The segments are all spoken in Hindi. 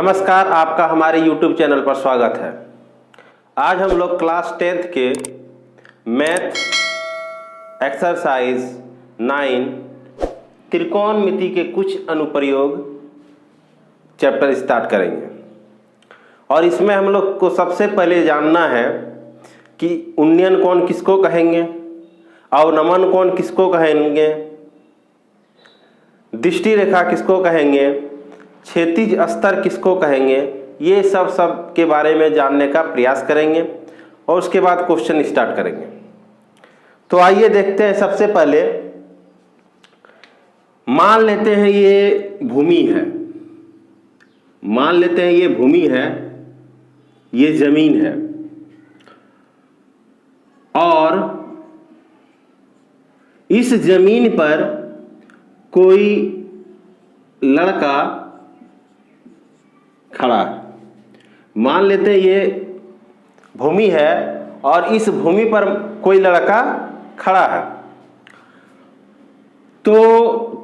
नमस्कार, आपका हमारे YouTube चैनल पर स्वागत है। आज हम लोग क्लास 10th के मैथ एक्सरसाइज 9 त्रिकोणमिति के कुछ अनुप्रयोग चैप्टर स्टार्ट करेंगे। और इसमें हम लोग को सबसे पहले जानना है कि उन्नयन कोण किसको कहेंगे, अवनमन कोण किसको कहेंगे, दृष्टि रेखा किसको कहेंगे, क्षैतिज स्तर किसको कहेंगे। ये सब के बारे में जानने का प्रयास करेंगे और उसके बाद क्वेश्चन स्टार्ट करेंगे। तो आइए देखते हैं। सबसे पहले मान लेते हैं ये भूमि है, मान लेते हैं ये भूमि है, ये जमीन है और इस जमीन पर कोई लड़का खड़ा है। मान लेते हैं ये भूमि है और इस भूमि पर कोई लड़का खड़ा है। तो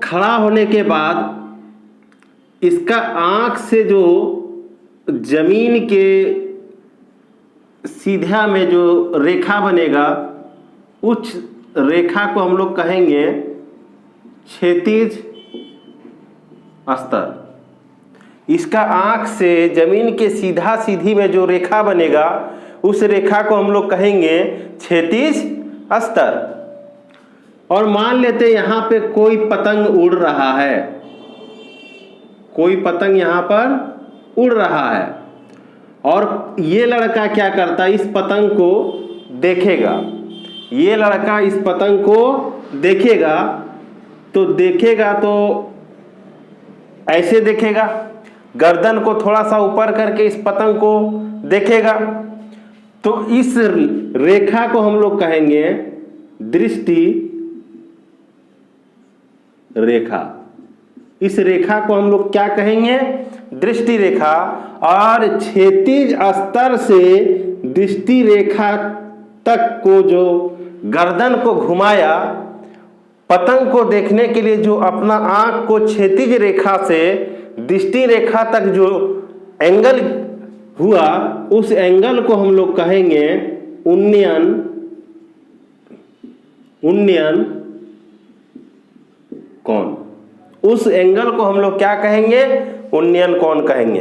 खड़ा होने के बाद इसका आंख से जो जमीन के सीधा में जो रेखा बनेगा, उस रेखा को हम लोग कहेंगे क्षैतिज स्तर। इसका आंख से जमीन के सीधा सीधी में जो रेखा बनेगा, उस रेखा को हम लोग कहेंगे क्षैतिज स्तर। और मान लेते यहाँ पे कोई पतंग उड़ रहा है, कोई पतंग यहाँ पर उड़ रहा है और ये लड़का क्या करता है, इस पतंग को देखेगा। ये लड़का इस पतंग को देखेगा तो ऐसे देखेगा, गर्दन को थोड़ा सा ऊपर करके इस पतंग को देखेगा। तो इस रेखा को हम लोग कहेंगे दृष्टि रेखा। इस रेखा को हम लोग क्या कहेंगे, दृष्टि रेखा। और क्षैतिज स्तर से दृष्टि रेखा तक को जो गर्दन को घुमाया पतंग को देखने के लिए, जो अपना आंख को क्षैतिज रेखा से दृष्टि रेखा तक जो एंगल हुआ, उस एंगल को हम लोग कहेंगे उन्नयन कोण। उस एंगल को हम लोग क्या कहेंगे, उन्नयन कोण कहेंगे।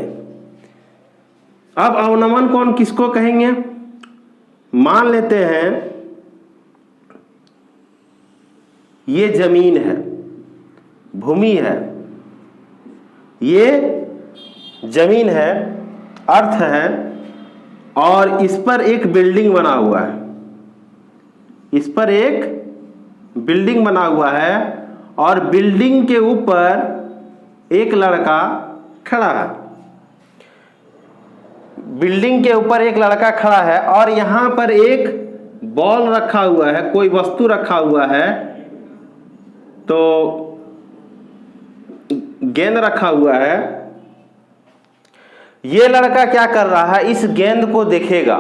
अब अवनमन कोण किसको कहेंगे। मान लेते हैं ये जमीन है, भूमि है, ये जमीन है, अर्थ है और इस पर एक बिल्डिंग बना हुआ है, इस पर एक बिल्डिंग बना हुआ है और बिल्डिंग के ऊपर एक लड़का खड़ा है। बिल्डिंग के ऊपर एक लड़का खड़ा है और यहां पर एक बॉल रखा हुआ है, कोई वस्तु रखा हुआ है, तो गेंद रखा हुआ है। ये लड़का क्या कर रहा है, इस गेंद को देखेगा।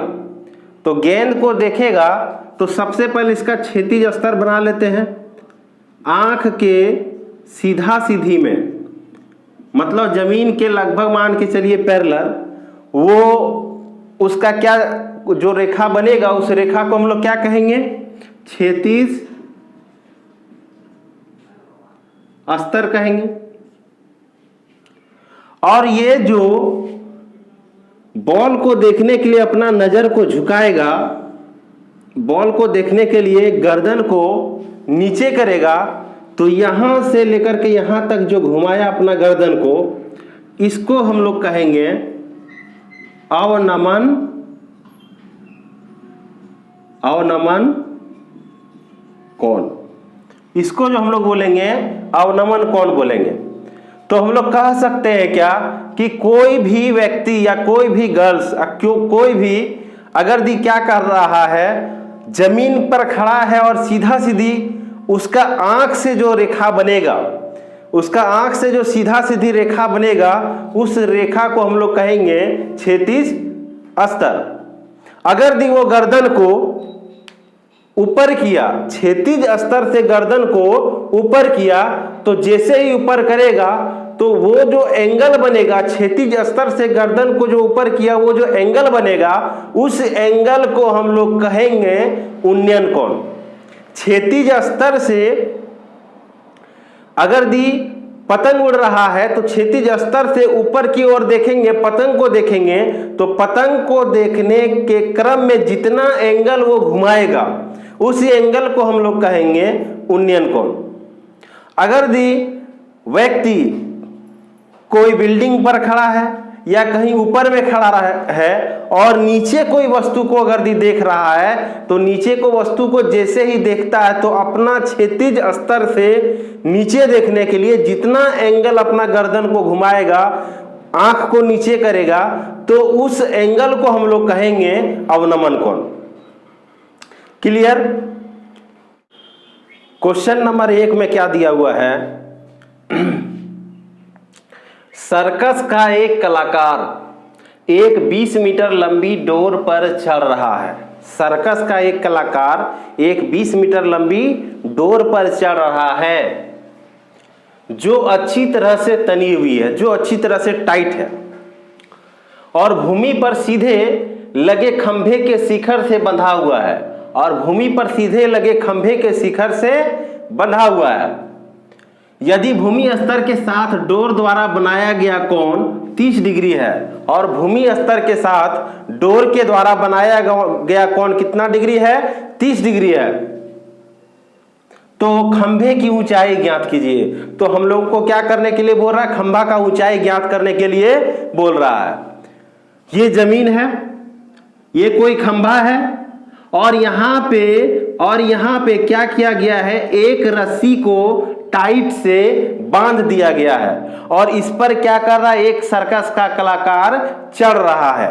तो गेंद को देखेगा तो सबसे पहले इसका क्षैतिज स्तर बना लेते हैं। आंख के सीधा सीधी में, मतलब जमीन के लगभग मान के चलिए पैरेलल, वो उसका क्या जो रेखा बनेगा, उस रेखा को हम लोग क्या कहेंगे, क्षैतिज स्तर कहेंगे। और ये जो बॉल को देखने के लिए अपना नजर को झुकाएगा, बॉल को देखने के लिए गर्दन को नीचे करेगा, तो यहां से लेकर के यहां तक जो घुमाया अपना गर्दन को, इसको हम लोग कहेंगे अवनमन कोण। इसको जो हम लोग बोलेंगे अवनमन कोण बोलेंगे। तो हम लोग कह सकते हैं क्या कि कोई भी व्यक्ति या कोई भी गर्ल्स, कोई भी अगर क्या कर रहा है, जमीन पर खड़ा है और सीधा सीधी उसका आंख से जो रेखा बनेगा, उसका आंख से जो सीधा सीधी रेखा बनेगा, उस रेखा को हम लोग कहेंगे क्षैतिज स्तर। अगर वो गर्दन को ऊपर किया, क्षैतिज स्तर से गर्दन को ऊपर किया, तो जैसे ही ऊपर करेगा तो वो जो एंगल बनेगा क्षैतिज स्तर से गर्दन को जो ऊपर किया, वो जो एंगल बनेगा उस एंगल को हम लोग कहेंगे उन्नयन कोण। क्षैतिज स्तर से अगर दी पतंग उड़ रहा है तो क्षैतिज स्तर से ऊपर की ओर देखेंगे, पतंग को देखेंगे, तो पतंग को देखने के क्रम में जितना एंगल वो घुमाएगा उस एंगल को हम लोग कहेंगे उन्नयन कोण। अगर दी व्यक्ति कोई बिल्डिंग पर खड़ा है या कहीं ऊपर में खड़ा है और नीचे कोई वस्तु को अगर दी देख रहा है तो नीचे को वस्तु को जैसे ही देखता है तो अपना क्षैतिज स्तर से नीचे देखने के लिए जितना एंगल अपना गर्दन को घुमाएगा, आंख को नीचे करेगा, तो उस एंगल को हम लोग कहेंगे अवनमन कोण। क्लियर? क्वेश्चन नंबर 1 में क्या दिया हुआ है? सर्कस का एक कलाकार एक 20 मीटर लंबी डोर पर चढ़ रहा है। सर्कस का एक कलाकार एक 20 मीटर लंबी डोर पर चढ़ रहा है जो अच्छी तरह से तनी हुई है, जो अच्छी तरह से टाइट है और भूमि पर सीधे लगे खंभे के शिखर से बंधा हुआ है, और भूमि पर सीधे लगे खंभे के शिखर से बंधा हुआ है। यदि भूमि स्तर के साथ डोर द्वारा बनाया गया कोण 30 डिग्री है और भूमि स्तर के साथ डोर के द्वारा बनाया गया कोण कितना डिग्री है? 30 डिग्री है, तो खंभे की ऊंचाई ज्ञात कीजिए। तो हम लोगों को क्या करने के लिए बोल रहा है? खंभा का ऊंचाई ज्ञात करने के लिए बोल रहा है। ये जमीन है, ये कोई खंभा है, और यहाँ पे क्या किया गया है? एक रस्सी को टाइट से बांध दिया गया है और इस पर क्या कर रहा है? एक सर्कस का कलाकार चढ़ रहा है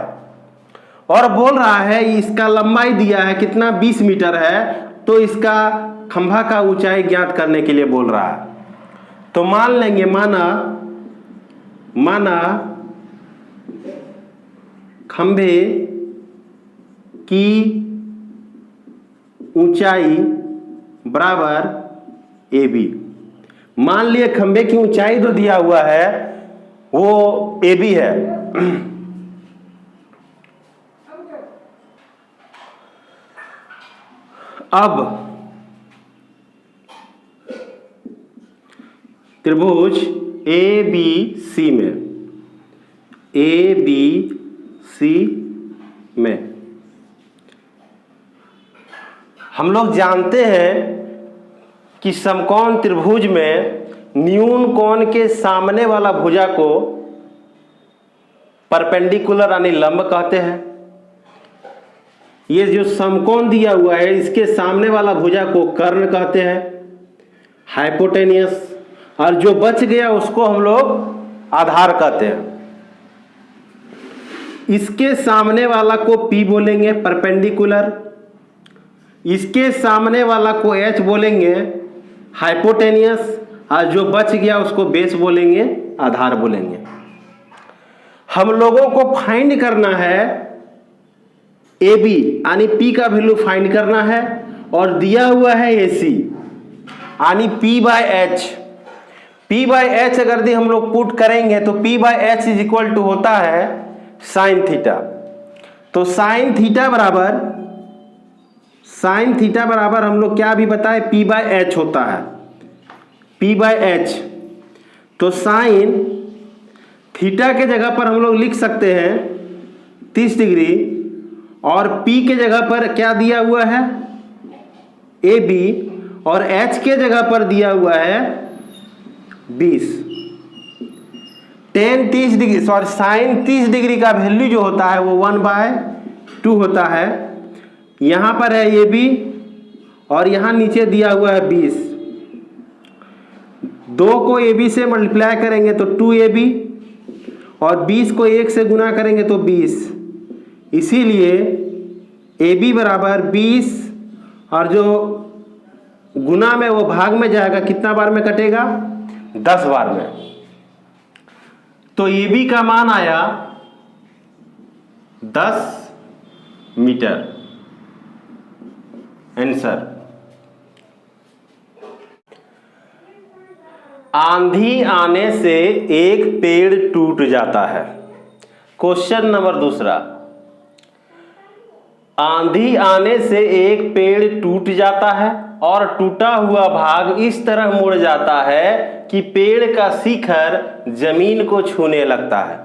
और बोल रहा है इसका लंबाई दिया है कितना? 20 मीटर है, तो इसका खंभा का ऊंचाई ज्ञात करने के लिए बोल रहा है। तो मान लेंगे, माना खंभे की ऊंचाई बराबर AB। मान लिए खंभे की ऊंचाई जो दिया हुआ है वो AB है। अब त्रिभुज ABC में हम लोग जानते हैं कि समकोण त्रिभुज में न्यून कोण के सामने वाला भुजा को परपेंडिकुलर यानी लंब कहते हैं। ये जो समकोण दिया हुआ है इसके सामने वाला भुजा को कर्ण कहते हैं, हाइपोटेनियस, और जो बच गया उसको हम लोग आधार कहते हैं। इसके सामने वाला को P बोलेंगे परपेंडिकुलर, इसके सामने वाला को H बोलेंगे हाइपोटेनियस, और जो बच गया उसको बेस बोलेंगे, आधार बोलेंगे। हम लोगों को फाइंड करना है AB यानी P का वैल्यू फाइंड करना है, और दिया हुआ है AC यानी P/H। P/H अगर दी हम लोग पुट करेंगे तो P/H इज इक्वल टू होता है साइन थीटा। तो साइन थीटा बराबर हम लोग क्या भी बताए? P/H होता है, P/H। तो साइन थीटा के जगह पर हम लोग लिख सकते हैं 30 डिग्री, और P के जगह पर क्या दिया हुआ है? AB, और H के जगह पर दिया हुआ है 20। साइन 30 डिग्री का वैल्यू जो होता है वो 1/2 होता है। यहां पर है AB और यहां नीचे दिया हुआ है 20। 2 को AB से मल्टीप्लाई करेंगे तो 2AB, और 20 को 1 से गुना करेंगे तो 20। इसीलिए AB बराबर 20, और जो गुना में वो भाग में जाएगा, कितना बार में कटेगा? 10 बार में। तो AB का मान आया 10 मीटर। आंसर। आंधी आने से एक पेड़ टूट जाता है। क्वेश्चन नंबर दूसरा, आंधी आने से एक पेड़ टूट जाता है और टूटा हुआ भाग इस तरह मुड़ जाता है कि पेड़ का शिखर जमीन को छूने लगता है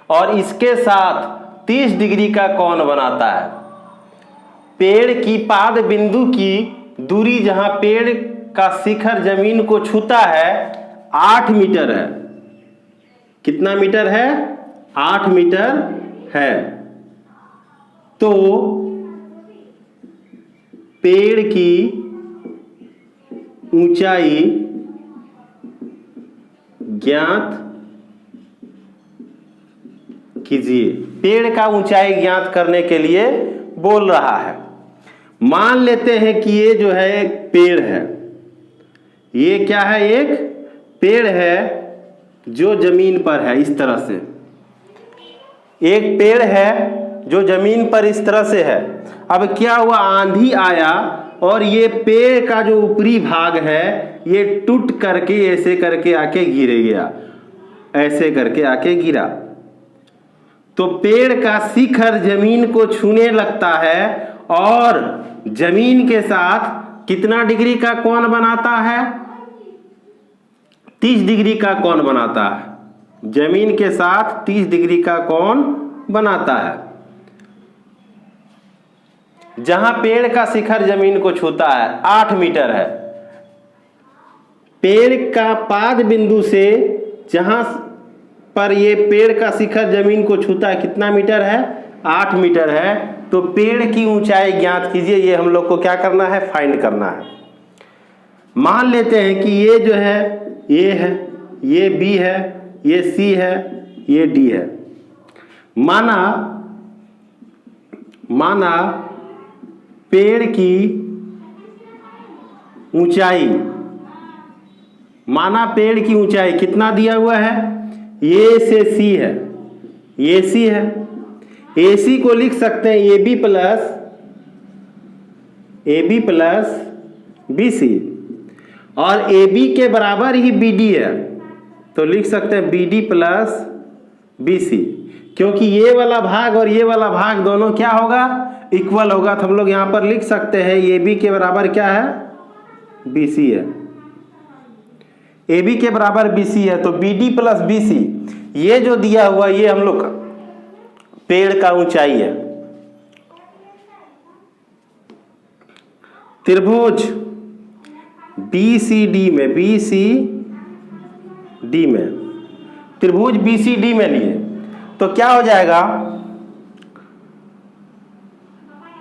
और इसके साथ 30 डिग्री का कोण बनाता है। पेड़ की पाद बिंदु की दूरी जहां पेड़ का शिखर जमीन को छूता है 8 मीटर है। कितना मीटर है? 8 मीटर है। तो पेड़ की ऊंचाई ज्ञात कीजिए। पेड़ का ऊंचाई ज्ञात करने के लिए बोल रहा है। मान लेते हैं कि ये जो है एक पेड़ है। ये क्या है? एक पेड़ है जो जमीन पर है इस तरह से। एक पेड़ है जो जमीन पर इस तरह से है। अब क्या हुआ? आंधी आया और ये पेड़ का जो ऊपरी भाग है ये टूट करके ऐसे करके आके गिर गया, ऐसे करके आके गिरा। तो पेड़ का शिखर जमीन को छूने लगता है और जमीन के साथ कितना डिग्री का कोण बनाता है? 30 डिग्री का कोण बनाता है। जमीन के साथ 30 डिग्री का कोण बनाता है। जहां पेड़ का शिखर जमीन को छूता है 8 मीटर है। पेड़ का पाद बिंदु से जहां पर ये पेड़ का शिखर जमीन को छूता है कितना मीटर है? 8 मीटर है। तो पेड़ की ऊंचाई ज्ञात कीजिए। ये हम लोग को क्या करना है? फाइंड करना है। मान लेते हैं कि ये जो है ये है, ये बी है, ये सी है, ये डी है। माना पेड़ की ऊंचाई, माना पेड़ की ऊंचाई कितना दिया हुआ है? ये से सी है, ये सी है। ए सी को लिख सकते हैं A B plus B C, और ए बी के बराबर ही बी डी है तो लिख सकते हैं B D plus B C. क्योंकि ये वाला भाग और ये वाला भाग दोनों क्या होगा? इक्वल होगा। तो हम लोग यहाँ पर लिख सकते हैं ए बी के बराबर क्या है? बी सी है। ए बी के बराबर बी सी है तो B D plus B C, ये जो दिया हुआ ये हम लोग पेड़ का ऊंचाई है। त्रिभुज BCD में, BCD में त्रिभुज BCD में लिए तो क्या हो जाएगा?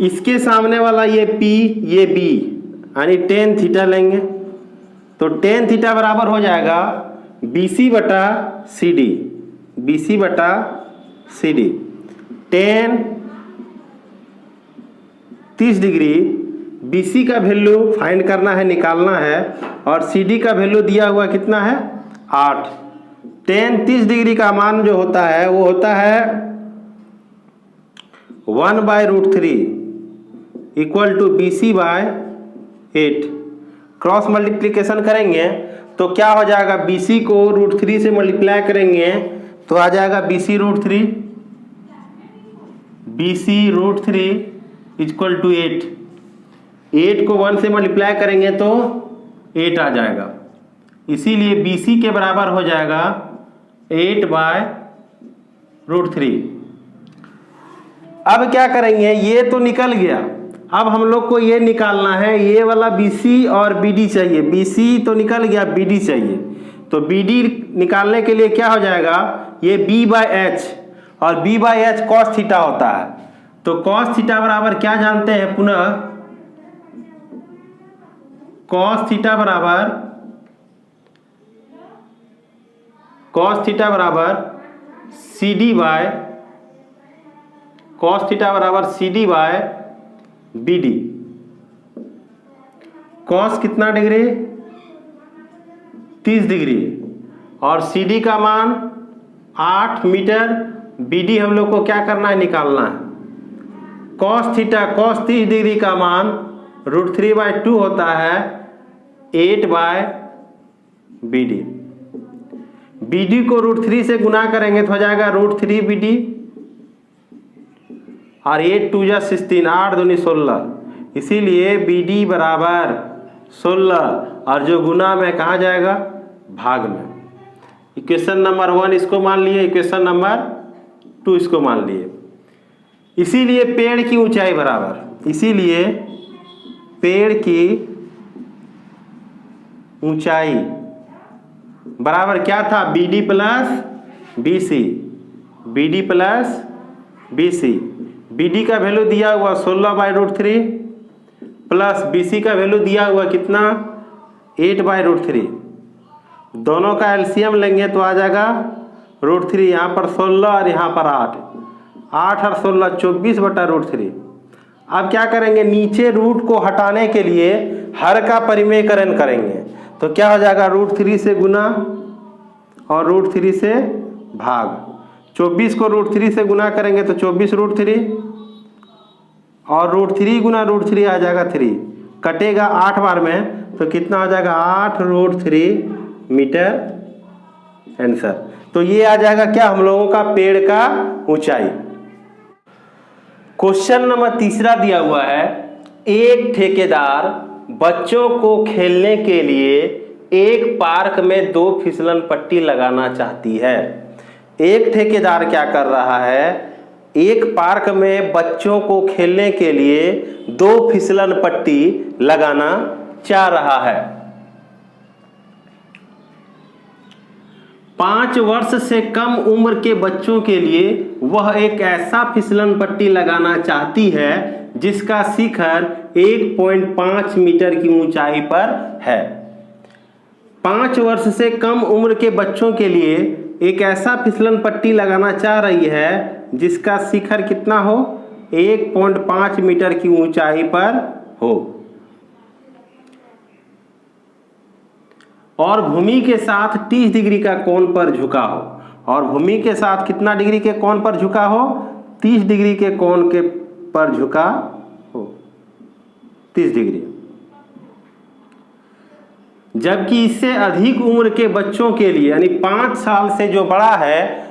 इसके सामने वाला ये P, ये B, यानी tan थीटा लेंगे तो tan थीटा बराबर हो जाएगा BC बटा CD, BC बटा CD। tan 30 डिग्री, BC का वैल्यू फाइंड करना है, निकालना है, और CD का वैल्यू दिया हुआ कितना है? 8। tan 30 डिग्री का मान जो होता है वो होता है 1/√3 equal to BC by 8। Cross multiplication करेंगे तो क्या हो जाएगा? BC को √3 से मल्टीप्लाई करेंगे तो आ जाएगा BC√3, BC√3 इक्वल टू 8। 8 को 1 से मल्टीप्लाई करेंगे तो 8 आ जाएगा। इसीलिए BC के बराबर हो जाएगा 8/√3। अब क्या करेंगे? ये तो निकल गया। अब हम लोग को ये निकालना है, ये वाला BC और BD चाहिए। BC तो निकल गया, BD चाहिए। तो BD निकालने के लिए क्या हो जाएगा? ये B/H, और B/H cos थीटा होता है। तो cos थीटा बराबर क्या जानते हैं? पुनः cos थीटा बराबर CD बाय BD। cos कितना डिग्री? 30 डिग्री, और CD का मान 8 मीटर। BD हम लोग को क्या करना है? निकालना है। cos थीटा, cos 30 डिग्री का मान √3/2 होता है 8/√3। BD। BD को √3 से गुना करेंगे तो हो जाएगा √3 BD, और 8 2 जा 16, 8 दूनी 16, इसीलिए BD बराबर 16, और जो गुना में कहाँ जाएगा, भाग में। इक्वेशन नंबर 1 इसको मान लिए, इक्वेशन नंबर 2 इसको मान लिए। इसीलिए पेड़ की ऊंचाई बराबर, इसीलिए पेड़ की ऊंचाई बराबर क्या था, BD plus BC, BD plus BC। BD का वैल्यू दिया हुआ 16/√3 प्लस BC का वैल्यू दिया हुआ कितना, 8/√3। दोनों का एलसीएम लेंगे तो आ जाएगा √3, यहाँ पर 16 और यहाँ पर 8, 8 और 16 24/√3। अब क्या करेंगे, नीचे रूट को हटाने के लिए हर का परिमेयकरण करेंगे, तो क्या हो जाएगा, √3 से गुना और √3 से भाग। 24 को √3 से गुना करेंगे तो 24√3, और √3 गुना √3 आ जाएगा 3, कटेगा 8 बार में तो कितना हो जाएगा, 8√3 मीटर आंसर। तो ये आ जाएगा क्या, हम लोगों का पेड़ का ऊंचाई। क्वेश्चन नंबर 3 दिया हुआ है, एक ठेकेदार बच्चों को खेलने के लिए एक पार्क में 2 फिसलन पट्टी लगाना चाहती है। एक ठेकेदार क्या कर रहा है, एक पार्क में बच्चों को खेलने के लिए 2 फिसलन पट्टी लगाना चाह रहा है। 5 वर्ष से कम उम्र के बच्चों के लिए वह एक ऐसा फिसलन पट्टी लगाना चाहती है जिसका शिखर 1.5 मीटर की ऊंचाई पर है। 5 वर्ष से कम उम्र के बच्चों के लिए एक ऐसा फिसलन पट्टी लगाना चाह रही है जिसका शिखर कितना हो, 1.5 मीटर की ऊंचाई पर हो, और भूमि के साथ 30 डिग्री का कोण पर झुका हो। और भूमि के साथ कितना डिग्री के कोण पर झुका हो, 30 डिग्री के कोण के पर झुका हो, 30 डिग्री। जबकि इससे अधिक उम्र के बच्चों के लिए, यानी 5 साल से जो बड़ा है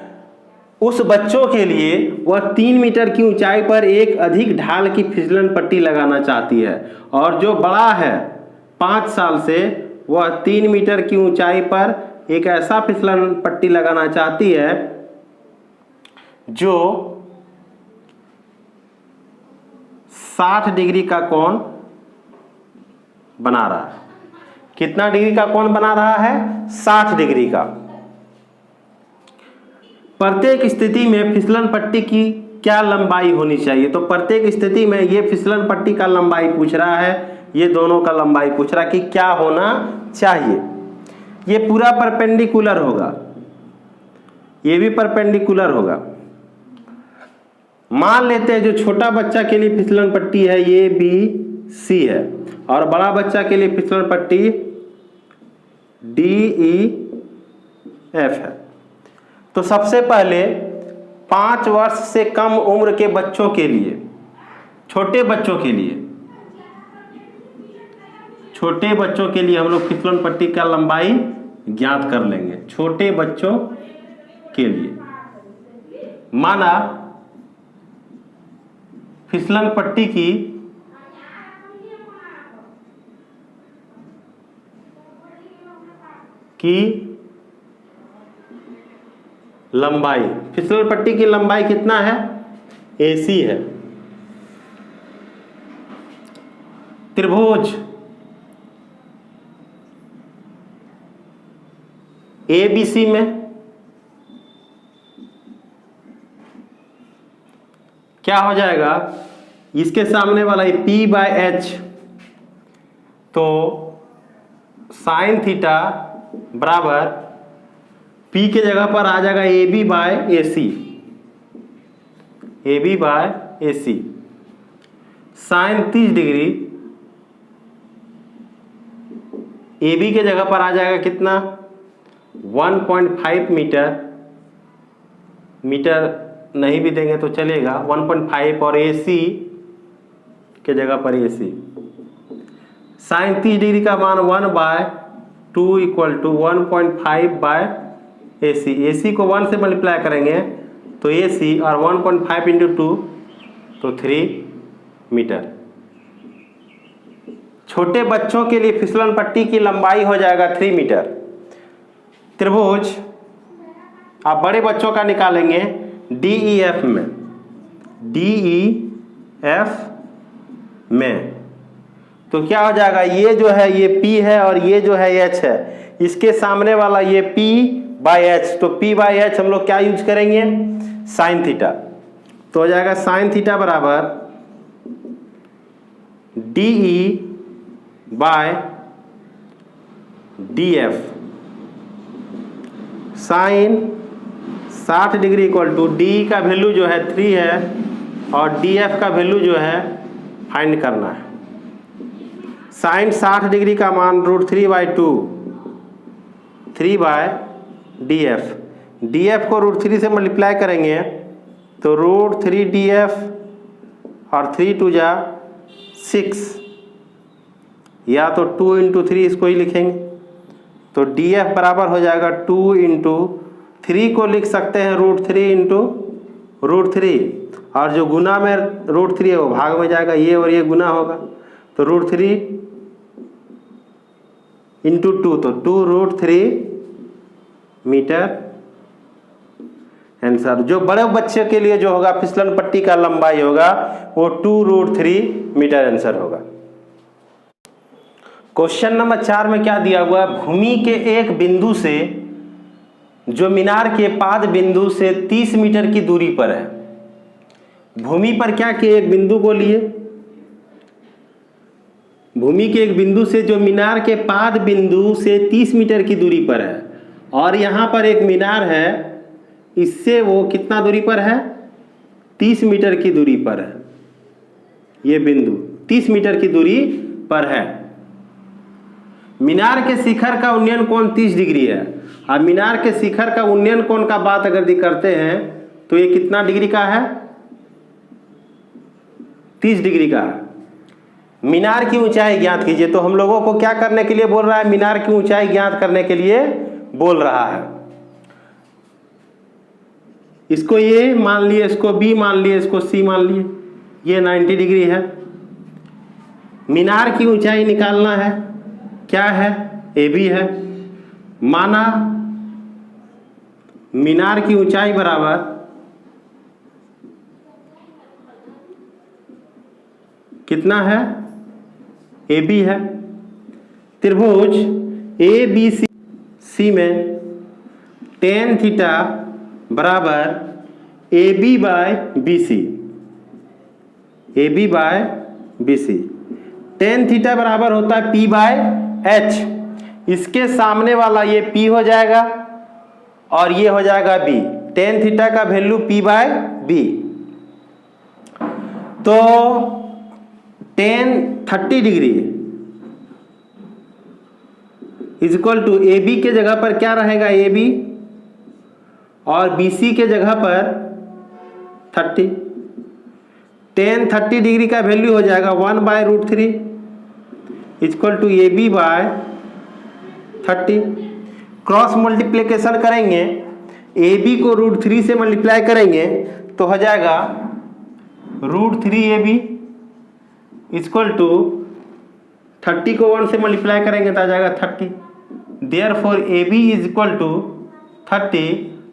उस बच्चों के लिए वह 3 मीटर की ऊंचाई पर एक अधिक ढाल की फिसलन पट्टी लगाना चाहती है। और जो बड़ा है 5 साल से, वह 3 मीटर की ऊंचाई पर एक ऐसा फिसलन पट्टी लगाना चाहती है जो 60 डिग्री का कोण बना रहा है। कितना डिग्री का कोण बना रहा है, 60 डिग्री का। प्रत्येक स्थिति में फिसलन पट्टी की क्या लंबाई होनी चाहिए, तो प्रत्येक स्थिति में ये फिसलन पट्टी का लंबाई पूछ रहा है, ये दोनों का लंबाई पूछ रहा है कि क्या होना चाहिए। ये पूरा परपेंडिकुलर होगा, ये भी परपेंडिकुलर होगा। मान लेते हैं जो छोटा बच्चा के लिए फिसलन पट्टी है ये BC है, और बड़ा बच्चा के लिए फिसलन पट्टी DEF है। तो सबसे पहले 5 वर्ष से कम उम्र के बच्चों के लिए, छोटे बच्चों के लिए हम लोग फिसलन पट्टी का लंबाई ज्ञात कर लेंगे। छोटे बच्चों के लिए माना फिसलन पट्टी की लंबाई, फिसलन पट्टी की लंबाई कितना है, AC है। त्रिभुज ABC में क्या हो जाएगा, इसके सामने वाला P/H, तो साइन थीटा बराबर P के जगह पर आ जाएगा AB/AC, AB/AC। Sign 30 degree AB के जगह पर आ जाएगा कितना, 1.5 मीटर नहीं भी देंगे तो चलेगा, 1.5, और AC के जगह पर AC। साइन 30 डिग्री का मान 1/√3 2 equal to 1.5 by AC। AC को 1 से मल्टीप्लाई करेंगे तो AC, और 1.5 इंटू 2 तो 3 मीटर। छोटे बच्चों के लिए फिसलन पट्टी की लंबाई हो जाएगा 3 मीटर। त्रिभुज आप बड़े बच्चों का निकालेंगे DEF में, DEF में तो क्या हो जाएगा, ये जो है ये P है और ये जो है H है, इसके सामने वाला ये P बाई H, तो P बाई H हम लोग क्या यूज करेंगे, साइन थीटा। तो हो जाएगा साइन थीटा बराबर DE by DF। Sine 60 degree equal to DE का वैल्यू जो है 3 है और DF का वैल्यू जो है फाइंड करना है। साइन 60 डिग्री का मान √3/2, 3 बाय DF। DF को √3 से मल्टीप्लाई करेंगे तो √3 DF और 3 2 जा 6, या तो 2 इंटू 3 इसको ही लिखेंगे तो DF बराबर हो जाएगा 2 इंटू 3 को लिख सकते हैं √3 इंटू √3, और जो गुना में √3 है वो भाग में जाएगा, ये और ये गुना होगा तो √3 इंटू 2 तो 2√3 मीटर आंसर। जो बड़े बच्चे के लिए जो होगा फिसलन पट्टी का लंबाई होगा वो 2√3 मीटर आंसर होगा। क्वेश्चन नंबर 4 में क्या दिया हुआ है, भूमि के एक बिंदु से जो मीनार के पाद बिंदु से 30 मीटर की दूरी पर है। भूमि पर क्या किए, एक बिंदु को लिए, भूमि के एक बिंदु से जो मीनार के पाद बिंदु से 30 मीटर की दूरी पर है, और यहाँ पर एक मीनार है, इससे वो कितना दूरी पर है, 30 मीटर की दूरी पर है। ये बिंदु 30 मीटर की दूरी पर है। मीनार के शिखर का उन्नयन कोण 30 डिग्री है, और मीनार के शिखर का उन्नयन कोण का बात अगर करते हैं तो ये कितना डिग्री का है, 30 डिग्री का है। मीनार की ऊंचाई ज्ञात कीजिए, तो हम लोगों को क्या करने के लिए बोल रहा है, मीनार की ऊंचाई ज्ञात करने के लिए बोल रहा है। इसको ये मान लिए, इसको B मान लिए, इसको C मान लिए, ये 90 डिग्री है। मीनार की ऊंचाई निकालना है, क्या है, AB है। माना मीनार की ऊंचाई बराबर कितना है, AB है। त्रिभुज ABC में tan थीटा बराबर AB by BC, AB by BC। tan theta बराबर होता है P बाय H। इसके सामने वाला ये P हो जाएगा और ये हो जाएगा B। tan थीटा का वैल्यू P बाय B, तो tan 30 degree is equal to AB के जगह पर क्या रहेगा, AB, और BC के जगह पर 30। tan 30 डिग्री का वैल्यू हो जाएगा 1/√3 equal to AB by 30। Cross multiplication करेंगे, AB को √3 से मल्टीप्लाई करेंगे तो हो जाएगा √3AB इक्वल टू 30 को 1 से मल्टीप्लाई करेंगे तो आ जाएगा 30। Therefore AB is equal to 30,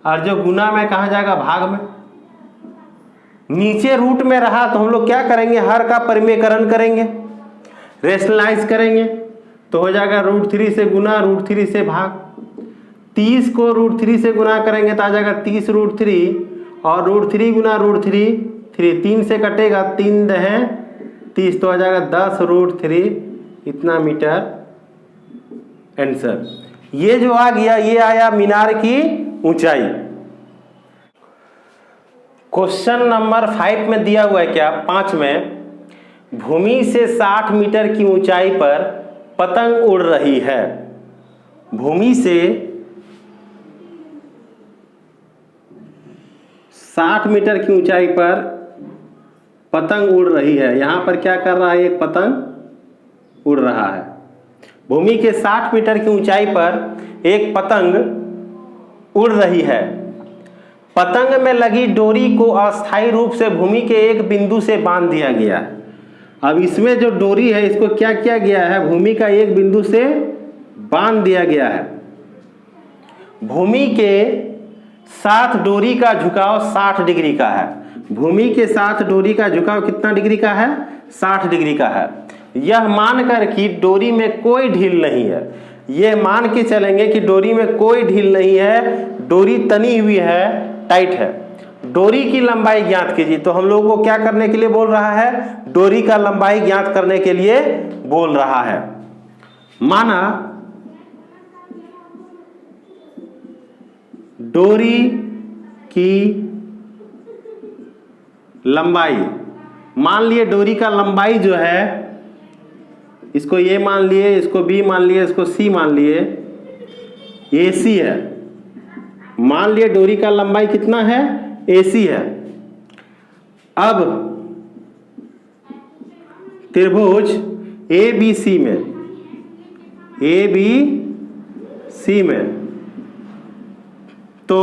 और जो गुना में कहा जाएगा भाग में। नीचे रूट में रहा तो हम लोग क्या करेंगे, हर का परिमेयकरण करेंगे, रेशनलाइज करेंगे तो हो जाएगा √3 से गुना, √3 से भाग। 30 को √3 से गुना करेंगे तो आ जाएगा 30√3, और √3 गुना √3 3, 3 से कटेगा, 3 दहें 30 तो आ जाएगा 10√3 इतना मीटर आंसर। ये जो आ गया ये आया मीनार की ऊंचाई। क्वेश्चन नंबर 5 में दिया हुआ है क्या, 5 में, भूमि से 60 मीटर की ऊंचाई पर पतंग उड़ रही है। भूमि से 60 मीटर की ऊंचाई पर पतंग उड़ रही है। यहां पर क्या कर रहा है, एक पतंग उड़ रहा है। भूमि के 60 मीटर की ऊंचाई पर एक पतंग उड़ रही है। पतंग में लगी डोरी को अस्थायी रूप से भूमि के एक बिंदु से बांध दिया गया है। अब इसमें जो डोरी है इसको क्या किया गया है, भूमि का एक बिंदु से बांध दिया गया है। भूमि के साथ डोरी का झुकाव 60 डिग्री का है। भूमि के साथ डोरी का झुकाव कितना डिग्री का है, 60 डिग्री का है। यह मानकर कि डोरी में कोई ढील नहीं है, यह मान के चलेंगे कि डोरी में कोई ढील नहीं है, डोरी तनी हुई है, टाइट है। डोरी की लंबाई ज्ञात कीजिए। तो हम लोगों को क्या करने के लिए बोल रहा है, डोरी का लंबाई ज्ञात करने के लिए बोल रहा है। माना डोरी की लंबाई, मान लिए डोरी का लंबाई जो है, इसको ए मान लिए, इसको बी मान लिए, इसको सी मान लिए, ये सी है। मान लिए डोरी का लंबाई कितना है, AC है। अब त्रिभुज ABC में तो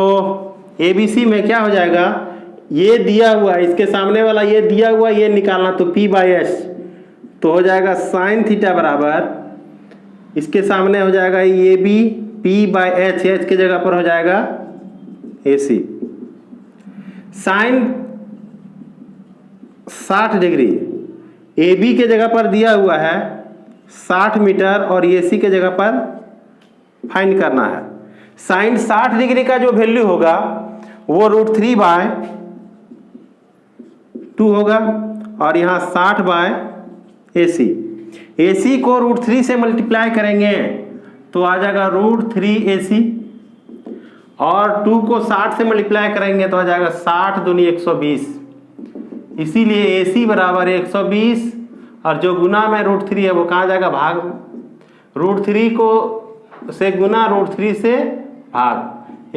ABC में क्या हो जाएगा, ये दिया हुआ, इसके सामने वाला ये दिया हुआ, ये निकालना, तो P/S तो हो जाएगा साइन थीटा बराबर, इसके सामने हो जाएगा ये भी P/H, H के जगह पर हो जाएगा AC। साइन 60 डिग्री AB के जगह पर दिया हुआ है 60 मीटर और AC के जगह पर फाइंड करना है। साइन 60 डिग्री का जो वैल्यू होगा वो √3/2 होगा और यहाँ 60/AC। AC को √3 से मल्टीप्लाई करेंगे तो आ जाएगा √3AC और 2 को 60 से मल्टीप्लाई करेंगे तो आ जाएगा 60 दूनी 120। इसीलिए AC बराबर 120 और जो गुना में √3 है वो कहाँ जाएगा, भाग में। √3 को से गुना √3 से भाग,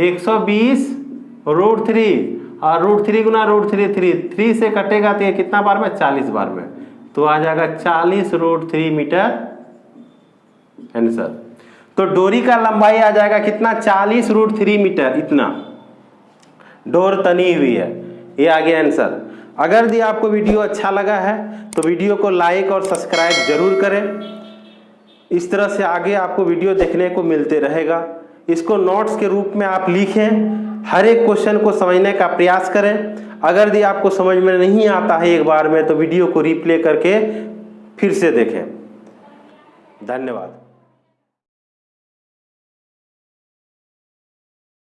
120 √3 और √3 गुना √3, 3 से कटेगा तो ये कितना बार में, 40 बार में, तो आ जाएगा 40 √3 मीटर आंसर। तो डोरी का लंबाई आ जाएगा कितना, 40 √3 मीटर, इतना डोर तनी हुई है। ये आ गया आंसर। अगर यदि आपको वीडियो अच्छा लगा है तो वीडियो को लाइक और सब्सक्राइब जरूर करें। इस तरह से आगे आपको वीडियो देखने को मिलते रहेगा। इसको नोट्स के रूप में आप लिखें, हर एक क्वेश्चन को समझने का प्रयास करें। अगर यदि आपको समझ में नहीं आता है एक बार में तो वीडियो को रिप्ले करके फिर से देखें। धन्यवाद।